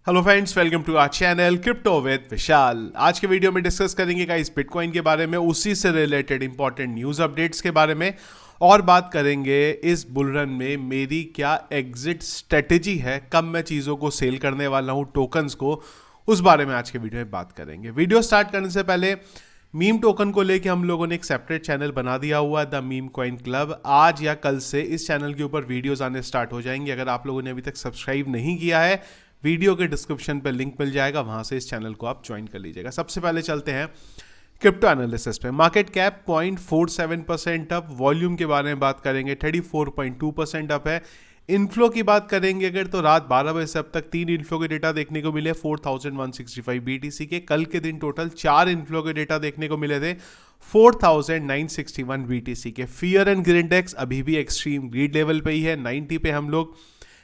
Hello friends, welcome to our channel crypto with Vishal. आज के video में डिस्कस करेंगे गाइस बिटकॉइन के बारे में, उसी से रिलेटेड इंपॉर्टेंट न्यूज़ अपडेट्स के बारे में, और बात करेंगे इस बुल रन में मेरी क्या एग्जिट स्ट्रेटेजी है, कब मैं चीज़ों को सेल करने वाला हूँ, टोकन्स को, उस बारे में आज के वीडियो में बात करेंगे। वीडियो स्टार्ट करने से पहले मीम टोकन को लेके हम लोगों ने एक सेपरेट चैनल बना दिया हुआ है, द मीम कॉइन क्लब। आज या कल से इस चैनल के ऊपर वीडियोस आने स्टार्ट हो जाएंगे। अगर आप लोगों ने अभी तक सब्सक्राइब नहीं किया है, वीडियो के डिस्क्रिप्शन पर लिंक मिल जाएगा, वहां से इस चैनल को आप ज्वाइन कर लीजिएगा। सबसे पहले चलते हैं क्रिप्टो एनालिसिस पे। मार्केट कैप 0.47% अप, वॉल्यूम के बारे में बात करेंगे 34.2% अप है। इनफ्लो की बात करेंगे अगर, तो रात 12 बजे से अब तक 3 इनफ्लो के डेटा देखने को मिले 4165 बीटीसी के। कल के दिन टोटल 4 इनफ्लो के डेटा देखने को मिले थे 4961 बीटीसी के। फियर एंड ग्रीड इंडेक्स अभी भी एक्सट्रीम ग्रीड लेवल पे ही है, 90 पे हम लोग।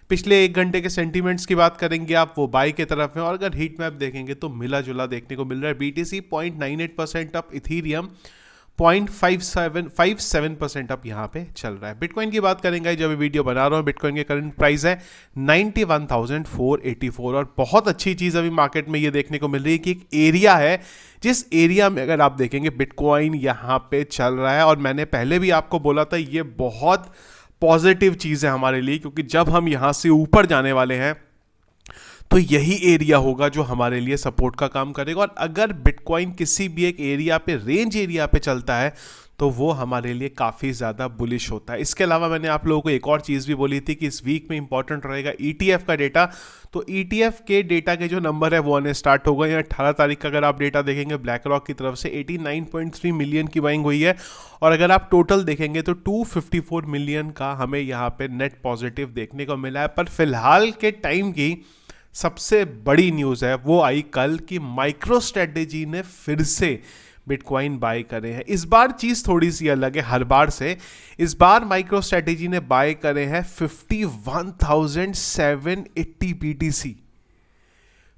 पिछले 1 घंटे के सेंटीमेंट्स की बात करेंगे आप, वो बाई के तरफ है, और अगर हीट मैप देखेंगे तो मिला जुला देखने को मिल रहा है। बीटीसी 0.98% अप, इथीरियम 0.57% अप यहाँ पे चल रहा है। बिटकॉइन की बात करेंगे, जब वीडियो बना रहा हूँ बिटकॉइन के करंट प्राइस है 91,484। और बहुत अच्छी चीज़ अभी मार्केट में ये देखने को मिल रही है कि एक एरिया है, जिस एरिया में अगर आप देखेंगे बिटकॉइन यहाँ पे चल रहा है। और मैंने पहले भी आपको बोला था ये बहुत पॉजिटिव चीज़ है हमारे लिए, क्योंकि जब हम यहाँ से ऊपर जाने वाले हैं तो यही एरिया होगा जो हमारे लिए सपोर्ट का काम करेगा। और अगर बिटकॉइन किसी भी एक एरिया पे, रेंज एरिया पे चलता है, तो वो हमारे लिए काफ़ी ज़्यादा बुलिश होता है। इसके अलावा मैंने आप लोगों को एक और चीज़ भी बोली थी कि इस वीक में इंपॉर्टेंट रहेगा ETF का डेटा। तो ETF के डेटा के जो नंबर है वो आने स्टार्ट हो गए हैं। 18 तारीख का अगर आप डेटा देखेंगे, ब्लैक रॉक की तरफ से 89.3 मिलियन की बाइंग हुई है। और अगर आप टोटल देखेंगे तो 254 मिलियन का हमें यहाँ पे नेट पॉजिटिव देखने को मिला है। पर फिलहाल के टाइम की सबसे बड़ी न्यूज़ है वो आई कल कि माइक्रो स्ट्रेटेजी ने फिर से बिटकॉइन बाय करे हैं। इस बार चीज़ थोड़ी सी अलग है हर बार से। इस बार माइक्रो स्ट्रेटेजी ने बाय करे हैं 51,780 बीटीसी।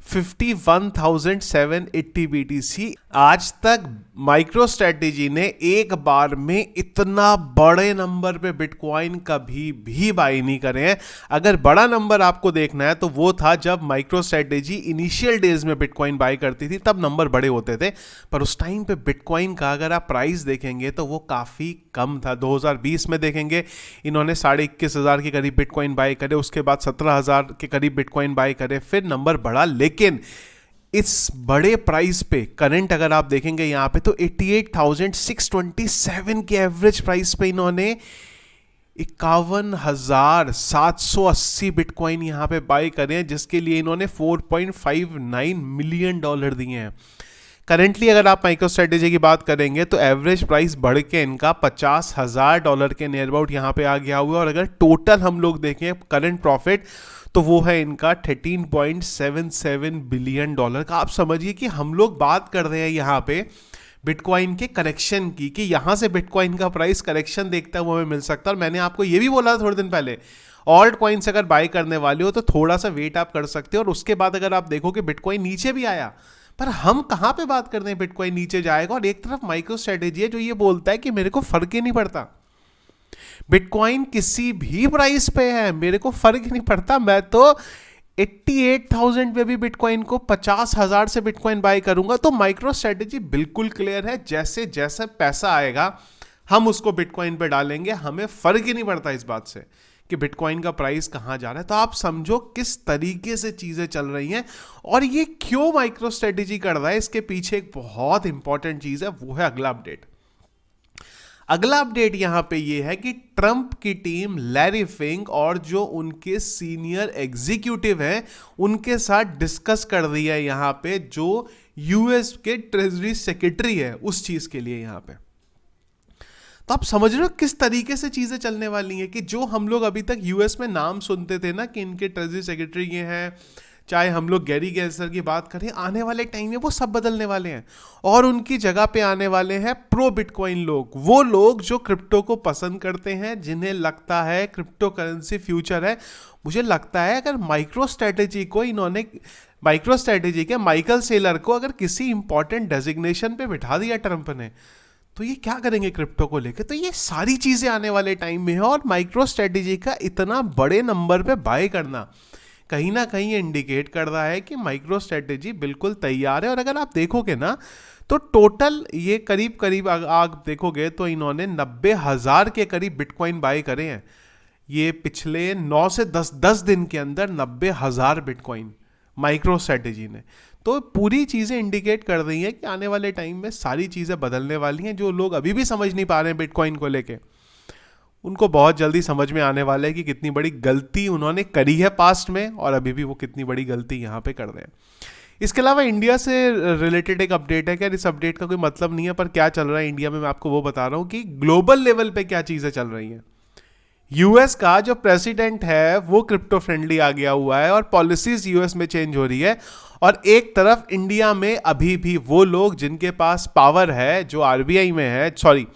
51,780 बीटीसी। आज तक माइक्रो स्ट्रेटेजी ने एक बार में इतना बड़े नंबर पे बिटकॉइन कभी भी बाय नहीं करे हैं। अगर बड़ा नंबर आपको देखना है तो वो था जब माइक्रो स्ट्रेटेजी इनिशियल डेज में बिटकॉइन बाय करती थी, तब नंबर बड़े होते थे। पर उस टाइम पे बिटकॉइन का अगर आप प्राइस देखेंगे तो वो काफ़ी कम था। 2020 में देखेंगे इन्होंने 21,500 के करीब बिटकॉइन बाय करे, उसके बाद 17,000 के करीब बिटकॉइन बाय करे, फिर नंबर बढ़ा। लेकिन इस बड़े प्राइस पे करंट अगर आप देखेंगे यहाँ पे तो 88,627 के एवरेज प्राइस पे इन्होंने 51,780 बिटकॉइन यहाँ पे बाय करे हैं, जिसके लिए इन्होंने $4.59 मिलियन दिए हैं। करेंटली अगर आप माइक्रो स्ट्रेटेजी की बात करेंगे तो एवरेज प्राइस बढ़ के इनका $50,000 के नियर अबाउट यहाँ पे आ गया हुआ है। और अगर टोटल हम लोग देखें करंट प्रॉफिट तो वो है इनका $13.77 बिलियन का। आप समझिए कि हम लोग बात कर रहे हैं यहाँ पे बिटकॉइन के करेक्शन की, कि यहाँ से बिटकॉइन का प्राइस करेक्शन देखता है वो हमें मिल सकता है। और मैंने आपको ये भी बोला था थोड़े दिन पहले, ऑल्ट कॉइन्स अगर बाय करने वाले हो तो थोड़ा सा वेट आप कर सकते हो। और उसके बाद अगर आप देखो कि बिटकॉइन नीचे भी आया, पर हम कहाँ पे बात करते हैं बिटकॉइन नीचे जाएगा। और एक तरफ माइक्रो स्ट्रेटेजी है जो ये बोलता है कि मेरे को फर्क ही नहीं पड़ता, बिटकॉइन किसी भी प्राइस पे है, मेरे को फर्क ही नहीं पड़ता, मैं तो 88,000 पे भी बिटकॉइन को 50,000 से बिटकॉइन बाय करूंगा। तो माइक्रो स्ट्रेटेजी बिल्कुल क्लियर है, जैसे जैसे पैसा आएगा हम उसको बिटकॉइन पे डालेंगे, हमें फर्क ही नहीं पड़ता इस बात से कि बिटकॉइन का प्राइस कहां जा रहा है। तो आप समझो किस तरीके से चीजें चल रही हैं और ये क्यों माइक्रो स्ट्रेटेजी कर रहा है। इसके पीछे एक बहुत इंपॉर्टेंट चीज है, वो है अगला अपडेट। अगला अपडेट यहां पे ये है कि ट्रंप की टीम लैरी फिंक और जो उनके सीनियर एग्जीक्यूटिव हैं उनके साथ डिस्कस कर रही है यहां पे जो यूएस के ट्रेजरी सेक्रेटरी है उस चीज के लिए यहां पे। तो आप समझ रहे हो किस तरीके से चीजें चलने वाली हैं कि जो हम लोग अभी तक यूएस में नाम सुनते थे ना कि इनके ट्रेजरी सेक्रेटरी ये हैं, चाहे हम लोग गैरी गैंसलर की बात करें, आने वाले टाइम में वो सब बदलने वाले हैं और उनकी जगह पे आने वाले हैं प्रो बिटकॉइन लोग। वो लोग जो क्रिप्टो को पसंद करते हैं, जिन्हें लगता है क्रिप्टो करेंसी फ्यूचर है। मुझे लगता है अगर माइक्रो स्ट्रेटेजी के माइकल सेलर को अगर किसी इंपॉर्टेंट डेजिग्नेशन पे बिठा दिया ट्रंप ने, तो ये क्या करेंगे क्रिप्टो को लेकर। तो ये सारी चीजें आने वाले टाइम में है। और माइक्रो स्ट्रेटेजी का इतना बड़े नंबर पे बाय करना, कहीं ना कहीं ये इंडिकेट कर रहा है कि माइक्रो स्ट्रेटेजी बिल्कुल तैयार है। और अगर आप देखोगे ना तो टोटल ये करीब करीब आप देखोगे तो इन्होंने 90,000 के करीब बिटकॉइन बाय करे हैं। ये पिछले 9 से 10 दिन के अंदर 90,000 बिटकॉइन माइक्रो स्ट्रेटेजी ने। तो पूरी चीज़ें इंडिकेट कर रही हैं कि आने वाले टाइम में सारी चीज़ें बदलने वाली हैं। जो लोग अभी भी समझ नहीं पा रहे हैं बिटकॉइन को लेके, उनको बहुत जल्दी समझ में आने वाला है कि कितनी बड़ी गलती उन्होंने करी है पास्ट में, और अभी भी वो कितनी बड़ी गलती यहाँ पे कर रहे हैं। इसके अलावा इंडिया से रिलेटेड एक अपडेट है। क्या इस अपडेट का कोई मतलब नहीं है, पर क्या चल रहा है इंडिया में मैं आपको वो बता रहा हूँ कि ग्लोबल लेवल पे क्या चीज़ें चल रही हैं। यूएस का जो प्रेसिडेंट है वो क्रिप्टो फ्रेंडली आ गया हुआ है और पॉलिसीज यूएस में चेंज हो रही है। और एक तरफ इंडिया में अभी भी वो लोग जिनके पास पावर है, जो आरबीआई में है, सॉरी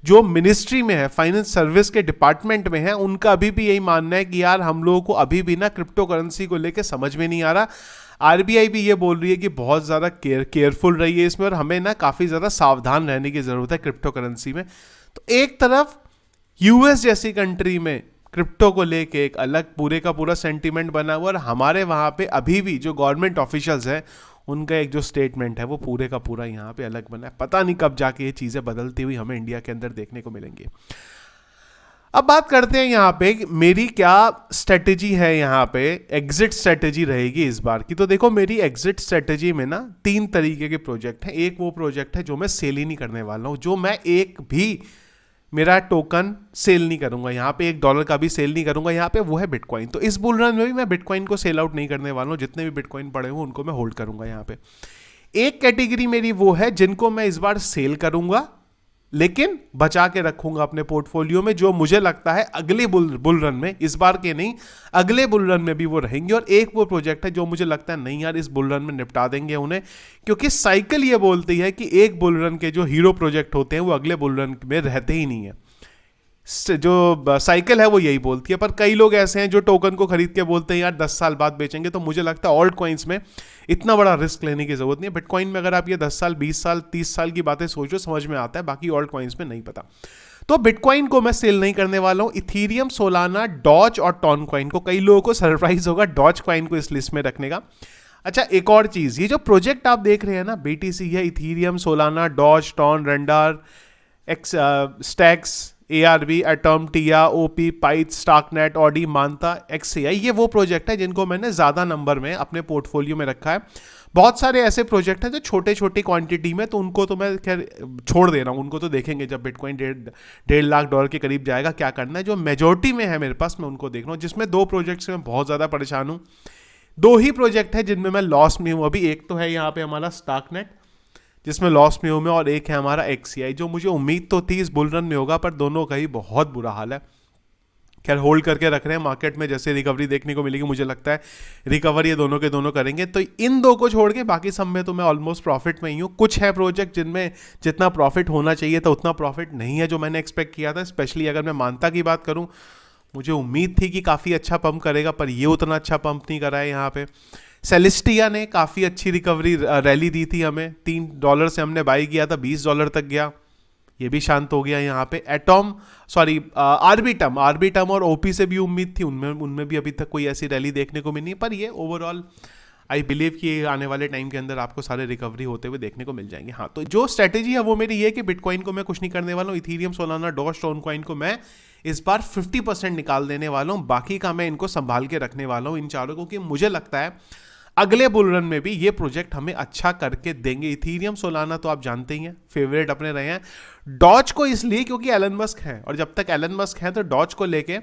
जो मिनिस्ट्री में है, फाइनेंस सर्विस के डिपार्टमेंट में है, उनका अभी भी यही मानना है कि यार हम लोगों को अभी भी ना क्रिप्टो करेंसी को लेके समझ में नहीं आ रहा। आरबीआई भी ये बोल रही है कि बहुत ज़्यादा केयरफुल रही है इसमें, और हमें ना काफ़ी ज़्यादा सावधान रहने की ज़रूरत है क्रिप्टो करेंसी में। तो एक तरफ यूएस जैसी कंट्री में क्रिप्टो को लेके एक अलग पूरे का पूरा सेंटीमेंट बना हुआ, और हमारे वहाँ पे अभी भी जो गवर्नमेंट ऑफिशियल्स हैं उनका एक जो स्टेटमेंट है वो पूरे का पूरा यहाँ पे अलग बना है। पता नहीं कब जाके ये चीज़ें बदलती हुई हमें इंडिया के अंदर देखने को मिलेंगी। अब बात करते हैं यहाँ पे मेरी क्या स्ट्रेटेजी है, यहाँ पे एग्जिट स्ट्रेटेजी रहेगी इस बार की। तो देखो मेरी एग्जिट स्ट्रेटेजी में ना 3 तरीके के प्रोजेक्ट हैं। एक वो प्रोजेक्ट है जो मैं सेल ही नहीं करने वाला हूँ, जो मैं एक भी मेरा टोकन सेल नहीं करूंगा, यहाँ पे $1 का भी सेल नहीं करूंगा यहाँ पे, वो है बिटकॉइन। तो इस बुल रन में भी मैं बिटकॉइन को सेल आउट नहीं करने वाला हूँ, जितने भी बिटकॉइन पड़े हुए उनको मैं होल्ड करूंगा यहाँ पे। एक कैटेगरी मेरी वो है जिनको मैं इस बार सेल करूंगा लेकिन बचा के रखूंगा अपने पोर्टफोलियो में, जो मुझे लगता है अगले बुल रन में, इस बार के नहीं अगले बुल रन में भी वो रहेंगे। और एक वो प्रोजेक्ट है जो मुझे लगता है नहीं यार इस बुल रन में निपटा देंगे उन्हें, क्योंकि साइकिल ये बोलती है कि एक बुल रन के जो हीरो प्रोजेक्ट होते हैं वो अगले बुल रन में रहते ही नहीं है। जो साइकिल है वो यही बोलती है। पर कई लोग ऐसे हैं जो टोकन को खरीद के बोलते हैं यार 10 साल बाद बेचेंगे। तो मुझे लगता है ऑल्ट कॉइन्स में इतना बड़ा रिस्क लेने की जरूरत नहीं है। बिटकॉइन में अगर आप ये 10 साल 20 साल 30 साल की बातें सोचो समझ में आता है, बाकी ऑल्ट कॉइन्स में नहीं पता। तो बिटकॉइन को मैं सेल नहीं करने वाला हूं। इथीरियम, सोलाना, डॉज और टॉन कॉइन को, कई लोगों को सरप्राइज होगा डॉज कॉइन को इस लिस्ट में रखने का। अच्छा एक और चीज, ये जो प्रोजेक्ट आप देख रहे हैं ना बीटीसी है, Ethereum, Solana, Doge, Ton, Render, Stacks, ARB, Atom, Tia, OP, Pyth, Starknet, Audi, Manta, XAI, ये वो प्रोजेक्ट है जिनको मैंने ज्यादा नंबर में अपने पोर्टफोलियो में रखा है। बहुत सारे ऐसे प्रोजेक्ट हैं जो छोटे छोटे क्वांटिटी में, तो उनको तो मैं खैर छोड़ दे रहा हूँ, उनको तो देखेंगे जब बिटकॉइन $1.5 लाख के करीब जाएगा क्या करना है। जो मेजोरिटी में है मेरे पास मैं उनको देख रहा हूँ, जिसमें 2 प्रोजेक्ट से मैं बहुत ज़्यादा परेशान हूँ। 2 ही प्रोजेक्ट है जिनमें मैं लॉस में हूँ अभी। एक तो है यहाँ पे हमारा स्टार्कनेट जिसमें लॉस में हूँ मैं, और एक है हमारा XAI जो मुझे उम्मीद तो थी इस बुल रन में होगा, पर दोनों का ही बहुत बुरा हाल है। खैर होल्ड करके रख रहे हैं, मार्केट में जैसे रिकवरी देखने को मिलेगी मुझे लगता है रिकवर ये दोनों के दोनों करेंगे। तो इन 2 को छोड़ के बाकी सब में तो मैं ऑलमोस्ट प्रॉफिट में ही हूँ। कुछ है प्रोजेक्ट जिनमें जितना प्रॉफिट होना चाहिए था उतना प्रॉफिट नहीं है जो मैंने एक्सपेक्ट किया था। स्पेशली अगर मैं मानता की बात करूँ, मुझे उम्मीद थी कि काफ़ी अच्छा पंप करेगा, पर ये उतना अच्छा पंप नहीं करा है यहाँ पे। सेलेस्टिया ने काफ़ी अच्छी रिकवरी रैली दी थी हमें, $3 से हमने बाई किया था, $20 तक गया, ये भी शांत हो गया यहाँ पे। आर्बिटम और ओपी से भी उम्मीद थी, उनमें भी अभी तक कोई ऐसी रैली देखने को मिली, पर ये ओवरऑल आई बिलीव कि आने वाले टाइम के अंदर आपको सारे रिकवरी होते हुए देखने को मिल जाएंगे। हाँ, तो जो स्ट्रेटेजी है वो मेरी ये है कि बिटकॉइन को मैं कुछ नहीं करने वाला हूँ। Ethereum, Solana, Doge, Ton coin को मैं इस बार 50% निकाल देने वाला हूँ, बाकी का मैं इनको संभाल के रखने वाला हूँ इन चारों को, क्योंकि मुझे लगता है अगले बुल रन में भी ये प्रोजेक्ट हमें अच्छा करके देंगे। इथीरियम, सोलाना तो आप जानते ही हैं फेवरेट अपने रहे हैं। डॉज को इसलिए क्योंकि एलन मस्क है, और जब तक एलन मस्क है तो डॉज को लेके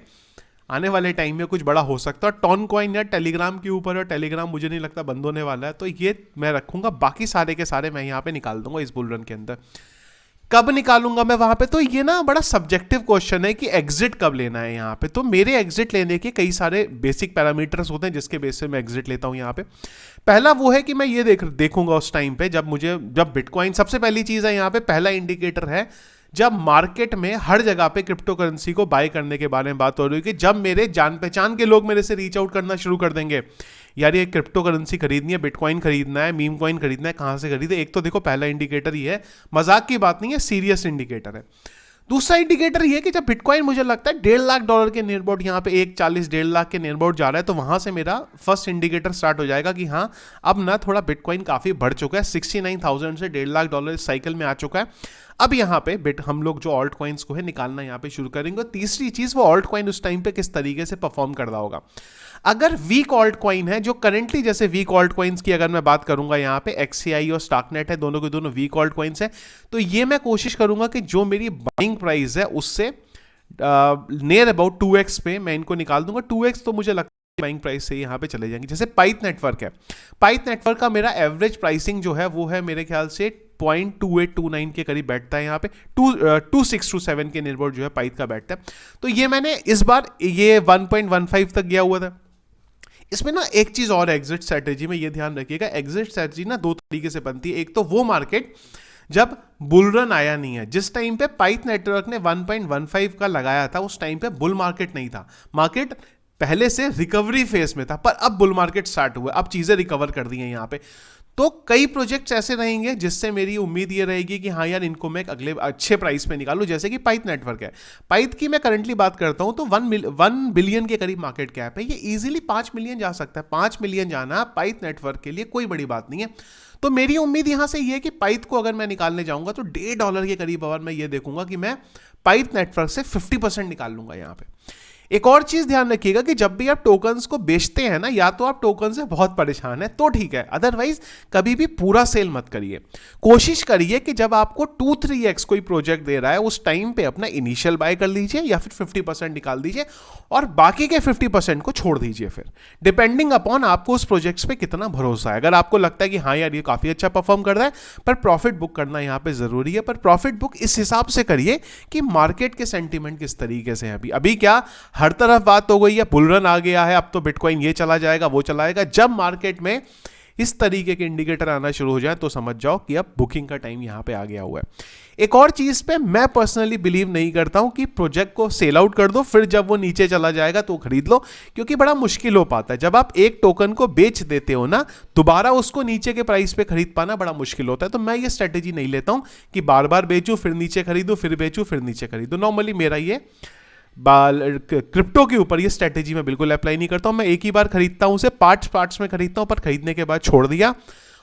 आने वाले टाइम में कुछ बड़ा हो सकता है। टॉन कॉइन या टेलीग्राम के ऊपर, और टेलीग्राम मुझे नहीं लगता बंद होने वाला है, तो ये मैं रखूंगा। बाकी सारे के सारे मैं यहाँ पे निकाल दूंगा इस बुल रन के अंदर। कब निकालूंगा मैं वहां पे, तो ये ना बड़ा सब्जेक्टिव क्वेश्चन है कि एग्जिट कब लेना है यहाँ पे। तो मेरे एग्जिट लेने के कई सारे बेसिक पैरामीटर्स होते हैं जिसके बेस पे मैं एग्जिट लेता हूँ यहाँ पे। पहला वो है कि मैं ये देखूंगा उस टाइम पे जब बिटकॉइन, सबसे पहली चीज है यहाँ पे, पहला इंडिकेटर है जब मार्केट में हर जगह पे क्रिप्टो करेंसी को बाय करने के बारे में बात हो रही है, कि जब मेरे जान पहचान के लोग मेरे से रीच आउट करना शुरू कर देंगे, यार ये क्रिप्टो करेंसी खरीदनी है, बिटकॉइन खरीदना है, मीम कॉइन खरीदना है, कहाँ से खरीदे। एक तो देखो पहला इंडिकेटर ही है, मजाक की बात नहीं है, सीरियस इंडिकेटर है। दूसरा इंडिकेटर ये कि जब बिटकॉइन मुझे लगता है $1.5 लाख के नियर अबाउट यहाँ पे 1.40 $1.5 लाख के नियर अबाउट जा रहा है, तो वहां से मेरा फर्स्ट इंडिकेटर स्टार्ट हो जाएगा कि हाँ अब ना थोड़ा बिटकॉइन काफी बढ़ चुका है, 69,000 से $1.5 लाख इस साइकिल में आ चुका है। अब यहाँ पे हम लोग जो ऑल्ट कॉइन्स को है निकालना यहाँ पे शुरू करेंगे। तीसरी चीज, वो ऑल्ट कॉइन उस टाइम पे किस तरीके से परफॉर्म कर रहा होगा। अगर वीक ऑल्ट कॉइन है, जो करेंटली जैसे वीक ऑल्ट कॉइन्स की अगर मैं बात करूंगा, यहाँ पे XCI और स्टॉकनेट है, दोनों के दोनों वीक ऑल्ट कॉइन्स है, तो ये मैं कोशिश करूंगा कि जो मेरी बाइंग प्राइस है उससे नियर अबाउट 2x पे मैं इनको निकाल दूंगा। 2x तो मुझे लगता है बाइंग प्राइस से यहाँ पे चले जाएंगे। जैसे पाइथ नेटवर्क है, पाइथ नेटवर्क का मेरा एवरेज प्राइसिंग जो है वो है मेरे ख्याल से 0.2829 के करीब बैठता है, यहाँ पे 2627 के निर्भर जो है पाइथ का बैठता है। तो ये मैंने इस बार ये 1.15 तक गया हुआ था। इसमें ना एक चीज और एग्जिट स्ट्रेटेजी में ये ध्यान रखिएगा, एग्जिट स्ट्रेटेजी ना दो तरीके से बनती है। एक तो वो मार्केट जब बुल रन आया नहीं है, जिस टाइम पे पाइथ नेटवर्क ने 1.15 का लगाया था उस टाइम पे बुल मार्केट नहीं था, मार्केट पहले से रिकवरी फेज में था, पर अब बुल मार्केट स्टार्ट हुआ, अब चीजें रिकवर कर दी हैं यहाँ पे। तो कई प्रोजेक्ट्स ऐसे रहेंगे जिससे मेरी उम्मीद ये रहेगी कि हाँ यार इनको मैं अगले अच्छे प्राइस पे निकालूं, जैसे कि पाइथ नेटवर्क है। पाइथ की मैं करंटली बात करता हूं तो 1 बिलियन के करीब मार्केट कैप है, ये इजीली 5 मिलियन जा सकता है। 5 मिलियन जाना पाइथ नेटवर्क के लिए कोई बड़ी बात नहीं है। तो मेरी उम्मीद यहां से ये है कि पाइथ को अगर मैं निकालने जाऊंगा तो $1.5 के करीब अगर मैं ये देखूंगा कि मैं पाइथ नेटवर्क से 50% निकाल लूंगा यहाँ पे। एक और चीज ध्यान रखिएगा कि जब भी आप टोकन्स को बेचते हैं ना, या तो आप टोकन से बहुत परेशान है तो ठीक है, अदरवाइज कभी भी पूरा सेल मत करिए। कोशिश करिए कि जब आपको 2-3x कोई प्रोजेक्ट दे रहा है उस टाइम पे अपना इनिशियल बाय कर लीजिए या फिर 50% निकाल दीजिए और बाकी के 50% को छोड़ दीजिए। फिर डिपेंडिंग अपॉन आपको उस प्रोजेक्ट्स पे कितना भरोसा है। अगर आपको लगता है कि हाँ यार ये काफी अच्छा परफॉर्म कर रहा है, पर प्रॉफिट बुक करना यहाँ पे जरूरी है, पर प्रॉफिट बुक इस हिसाब से करिए कि मार्केट के सेंटीमेंट किस तरीके से है। अभी क्या हर तरफ बात हो गई है, बुल रन आ गया है, अब तो बिटकॉइन ये चला जाएगा वो चलाएगा। जब मार्केट में इस तरीके के इंडिकेटर आना शुरू हो जाए तो समझ जाओ कि अब बुकिंग का टाइम यहां पे आ गया हुआ है। एक और चीज पे मैं पर्सनली बिलीव नहीं करता हूं कि प्रोजेक्ट को सेल आउट कर दो फिर जब वो नीचे चला जाएगा तो खरीद लो, क्योंकि बड़ा मुश्किल हो पाता है। जब आप एक टोकन को बेच देते हो ना, दोबारा उसको नीचे के प्राइस पे खरीद पाना बड़ा मुश्किल होता है। तो मैं ये स्ट्रेटेजी नहीं लेता हूं कि बार बार बेचूं फिर नीचे खरीदूं, फिर बेचूं फिर नीचे खरीदूं। नॉर्मली मेरा ये क्रिप्टो के ऊपर ये स्ट्रेटेजी मैं बिल्कुल अप्लाई नहीं करता हूं। मैं एक ही बार खरीदता हूं, उसे पार्ट्स में खरीदता हूं, पर खरीदने के बाद छोड़ दिया।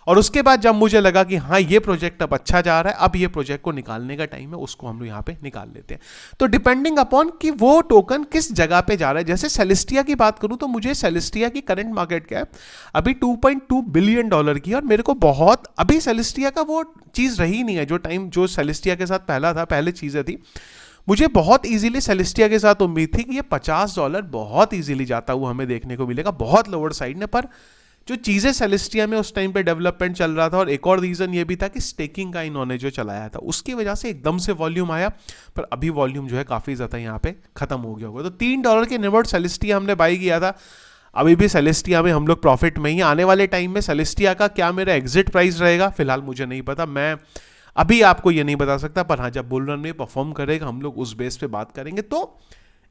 और उसके बाद जब मुझे लगा कि हाँ ये प्रोजेक्ट अब अच्छा जा रहा है, अब ये प्रोजेक्ट को निकालने का टाइम है, उसको हम लोग यहाँ पे निकाल लेते हैं। तो डिपेंडिंग अपॉन कि वो टोकन किस जगह पे जा रहा है। जैसे सेलेस्टिया की बात करूं तो मुझे सेलेस्टिया की करंट मार्केट कैप अभी $2.2 बिलियन की, और मेरे को बहुत अभी सेलेस्टिया का वो चीज रही नहीं है जो टाइम जो सेलेस्टिया के साथ पहले चीजें थी। मुझे बहुत इजीली सेलेस्टिया के साथ उम्मीद थी कि ये $50 बहुत इजीली जाता हुआ हमें देखने को मिलेगा, बहुत लोअर साइड ने। पर जो चीजें सेलेस्टिया में उस टाइम पे डेवलपमेंट चल रहा था, और एक और रीजन ये भी था कि स्टेकिंग का इन्होंने जो चलाया था उसकी वजह से एकदम से वॉल्यूम आया, पर अभी वॉल्यूम जो है काफी ज्यादा यहाँ पे खत्म हो गया होगा। तो $3 के निवर्ट सेलेस्टिया हमने बाई किया था, अभी भी सेलेस्टिया में हम लोग प्रॉफिट में ही। आने वाले टाइम में सेलेस्टिया का क्या मेरा एग्जिट प्राइस रहेगा फिलहाल मुझे नहीं पता, मैं अभी आपको ये नहीं बता सकता। पर हाँ जब बुल रन में परफॉर्म करेगा हम लोग उस बेस पे बात करेंगे। तो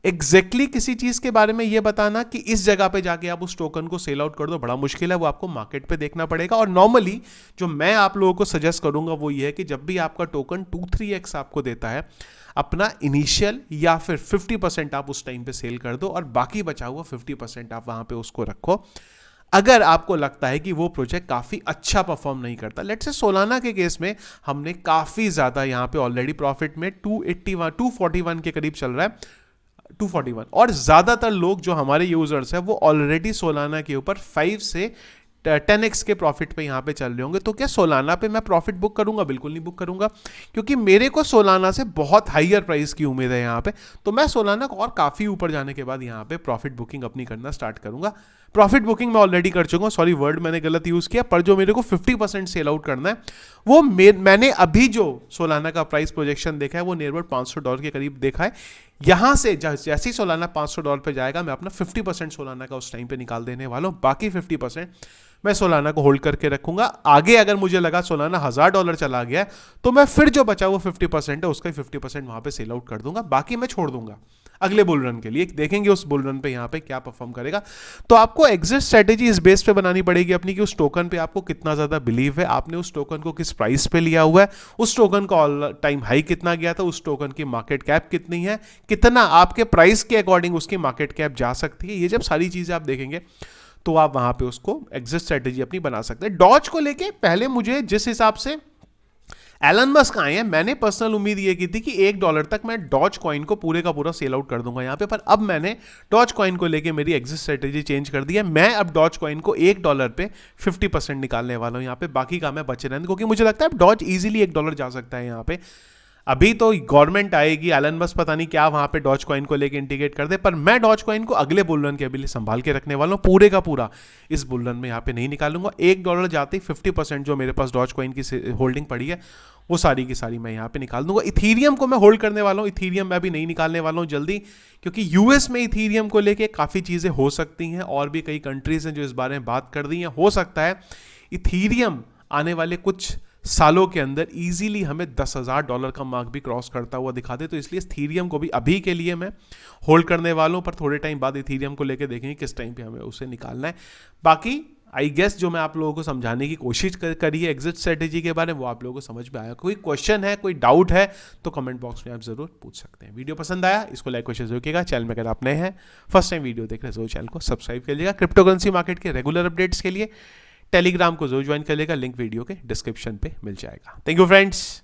एग्जैक्टली किसी चीज के बारे में ये बताना कि इस जगह पे जाके आप उस टोकन को सेल आउट कर दो बड़ा मुश्किल है, वो आपको मार्केट पे देखना पड़ेगा। और नॉर्मली जो मैं आप लोगों को सजेस्ट करूंगा वो ये है कि जब भी आपका टोकन 2-3x आपको देता है, अपना इनिशियल या फिर 50% आप उस टाइम पे सेल कर दो और बाकी बचा हुआ 50% आप वहां पे उसको रखो। अगर आपको लगता है कि वो प्रोजेक्ट काफी अच्छा परफॉर्म नहीं करता, लेट्स से सोलाना के केस में हमने काफी ज्यादा यहाँ पे ऑलरेडी प्रॉफिट में 241 के करीब चल रहा है, 241, और ज्यादातर लोग जो हमारे यूजर्स हैं वो ऑलरेडी सोलाना के ऊपर 5 से 10x के प्रॉफिट पे यहाँ पे चल रहे होंगे। तो क्या सोलाना पे मैं प्रॉफिट बुक करूंगा? बिल्कुल नहीं बुक करूंगा, क्योंकि मेरे को सोलाना से बहुत हाईयर प्राइस की उम्मीद है यहाँ पे। तो मैं सोलाना को और काफी ऊपर जाने के बाद यहाँ पे प्रॉफिट बुकिंग अपनी करना स्टार्ट करूंगा। प्रॉफिट बुकिंग मैं ऑलरेडी कर चुका हूँ, सॉरी वर्ड मैंने गलत यूज किया, पर जो मेरे को 50% सेल आउट करना है वो मैंने अभी जो सोलाना का प्राइस प्रोजेक्शन देखा है वो नियर अबाउट $500 के करीब देखा है। यहां से जैसे ही सोलाना $500 पे जाएगा मैं अपना 50% सोलाना का उस टाइम पे निकाल देने वाला हूं, बाकी 50% मैं सोलाना को होल्ड करके रखूंगा। आगे अगर मुझे लगा सोलाना $1000 चला गया तो मैं फिर जो बचा वो 50% है उसका 50% वहां पे सेल आउट कर दूंगा, बाकी मैं छोड़ दूंगा। अगले बुल रन के लिए, देखेंगे उस बुल रन पे यहाँ पे क्या परफॉर्म करेगा। तो आपको एग्जिट स्ट्रेटेजी इस बेस पे बनानी पड़ेगी अपनी कि उस टोकन पे आपको कितना ज्यादा बिलीव है, आपने उस टोकन को किस प्राइस पे लिया हुआ है, उस टोकन का ऑल टाइम हाई कितना गया था, उस टोकन की मार्केट कैप कितनी है, कितना आपके प्राइस के अकॉर्डिंग उसकी मार्केट कैप जा सकती है। ये जब सारी चीजें आप देखेंगे तो आप वहां पे उसको एग्जिट स्ट्रेटेजी अपनी बना सकते हैं। डॉज को लेके पहले मुझे जिस हिसाब से एलन मस्क आए हैं, मैंने पर्सनल उम्मीद ये की थी कि $1 तक मैं डॉज कॉइन को पूरे का पूरा सेल आउट कर दूंगा यहाँ पे, पर अब मैंने डॉज कॉइन को लेके मेरी एग्जिट स्ट्रेटेजी चेंज कर दी है। मैं अब डॉज कॉइन को $1 पे 50% निकालने वाला हूँ यहाँ पे, बाकी का मैं बचे रहने, क्योंकि मुझे लगता है डॉज इजीली $1 जा सकता है यहाँ पे। अभी तो गवर्नमेंट आएगी, एलन मस्क पता नहीं क्या वहां पे डॉज कॉइन को लेके इंटीग्रेट कर दे, पर मैं डॉज कॉइन को अगले बुल रन के अभी लिए संभाल के रखने वाला हूं, पूरे का पूरा इस बुल रन में यहाँ पे नहीं निकालूंगा। $1 जाते ही 50% जो मेरे पास डॉज कॉइन की होल्डिंग पड़ी है वो सारी की सारी मैं यहाँ पे निकाल दूंगा। इथीरियम को मैं होल्ड करने वाला हूँ, इथीरियम मैं अभी नहीं निकालने वाला हूँ जल्दी, क्योंकि यूएस में इथीरियम को लेके काफ़ी चीज़ें हो सकती हैं, और भी कई कंट्रीज हैं जो इस बारे में बात कर रही हैं। हो सकता है इथीरियम आने वाले कुछ सालों के अंदर इजीली हमें $10,000 का मार्क भी क्रॉस करता हुआ दिखा दे, तो इसलिए इथीरियम को भी अभी के लिए मैं होल्ड करने वाला हूँ, पर थोड़े टाइम बाद इथीरियम को लेके देखेंगे किस टाइम पे हमें उसे निकालना है। बाकी आई गेस जो मैं आप लोगों को समझाने की कोशिश करी है एग्जिट स्ट्रेटेजी के बारे में वो आप लोगों को समझ में आया। कोई क्वेश्चन है, कोई डाउट है तो कमेंट बॉक्स में आप जरूर पूछ सकते हैं। वीडियो पसंद आया इसको लाइक जरूर कीजिएगा। चैनल में अगर आप नए हैं, फर्स्ट टाइम वीडियो देख रहे हैं, जरूर चैनल को सब्सक्राइब कीजिएगा। क्रिप्टो करेंसी मार्केट के रेगुलर अपडेट्स के लिए टेलीग्राम को जरूर ज्वाइन कर लेगा, लिंक वीडियो के डिस्क्रिप्शन पे मिल जाएगा। Thank you friends.